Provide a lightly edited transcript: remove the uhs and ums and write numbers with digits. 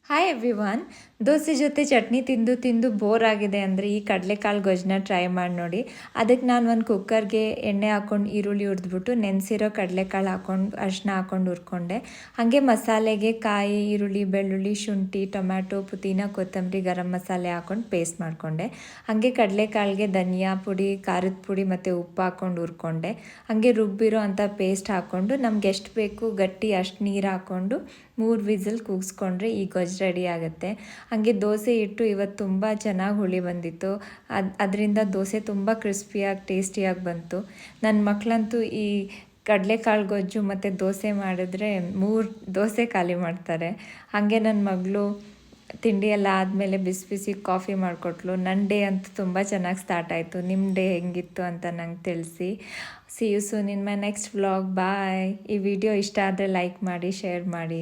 Hi everyone. Dosa ಜೊತೆ ಚಟ್ನಿ ತಿಂದು ತಿಂದು ಬೋರ್ ಆಗಿದೆ ಅಂದರೆ ಈ ಕಡಲೆಕಾಳು ಗೊಜ್ಜನ್ನ ಟ್ರೈ ಮಾಡಿ ನೋಡಿ. ಅದಕ್ಕೆ ನಾನು ಒಂದು ಕುಕ್ಕರ್ಗೆ ಎಣ್ಣೆ ಹಾಕ್ಕೊಂಡು ಈರುಳ್ಳಿ ಹುರಿದ್ಬಿಟ್ಟು ನೆನೆಸಿರೋ ಕಡಲೆಕಾಳು ಹಾಕ್ಕೊಂಡು ಅರಿಶಿನ ಹಾಕ್ಕೊಂಡು ಹುರ್ಕೊಂಡೆ. ಹಾಗೆ ಮಸಾಲೆಗೆ ಕಾಯಿ, ಈರುಳ್ಳಿ, ಬೆಳ್ಳುಳ್ಳಿ, ಶುಂಠಿ, ಟೊಮ್ಯಾಟೊ, ಪುದೀನ, ಕೊತ್ತಂಬರಿ, ಗರಂ ಮಸಾಲೆ ಹಾಕ್ಕೊಂಡು ಪೇಸ್ಟ್ ಮಾಡಿಕೊಂಡೆ. ಹಾಗೆ ಕಡಲೆಕಾಳಿಗೆ ಧನಿಯಾ ಪುಡಿ, ಖಾರದ ಪುಡಿ ಮತ್ತು ಉಪ್ಪು ಹಾಕ್ಕೊಂಡು ಹುರ್ಕೊಂಡೆ. ಹಾಗೆ ರುಬ್ಬಿರೋ ಅಂಥ ಪೇಸ್ಟ್ ಹಾಕ್ಕೊಂಡು ನಮ್ಗೆ ಎಷ್ಟು ಬೇಕು ಗಟ್ಟಿ ಅಷ್ಟು ನೀರು ಹಾಕ್ಕೊಂಡು 3 ವಿಸಿಲ್ ಕೂಗಿಸ್ಕೊಂಡ್ರೆ ಈ ಗೊಜ್ಜು ರೆಡಿ ಆಗುತ್ತೆ. ಹಾಗೆ ದೋಸೆ ಹಿಟ್ಟು ಇವತ್ತು ತುಂಬ ಚೆನ್ನಾಗಿ ಹುಳಿ ಬಂದಿತ್ತು. ಅದರಿಂದ ದೋಸೆ ತುಂಬ ಕ್ರಿಸ್ಪಿಯಾಗಿ ಟೇಸ್ಟಿಯಾಗಿ ಬಂತು. ನನ್ನ ಮಕ್ಕಳಂತೂ ಈ ಕಡಲೆಕಾಳು ಗೊಜ್ಜು ಮತ್ತು ದೋಸೆ ಮಾಡಿದ್ರೆ 3 ದೋಸೆ ಖಾಲಿ ಮಾಡ್ತಾರೆ. ಹಾಗೆ ನನ್ನ ಮಗಳು ತಿಂಡಿ ಎಲ್ಲ ಆದಮೇಲೆ ಬಿಸಿ ಬಿಸಿ ಕಾಫಿ ಮಾಡಿಕೊಟ್ಲು. ನನ್ನ ಡೇ ಅಂತೂ ತುಂಬ ಚೆನ್ನಾಗಿ ಸ್ಟಾರ್ಟ್ ಆಯಿತು. ನಿಮ್ಮ ಡೇ ಹೆಂಗಿತ್ತು ಅಂತ ನಂಗೆ ತಿಳಿಸಿ. See you soon in my next vlog. Bye. Video ವಿಡಿಯೋ ಇಷ್ಟ ಆದರೆ ಲೈಕ್ ಮಾಡಿ, ಶೇರ್ ಮಾಡಿ.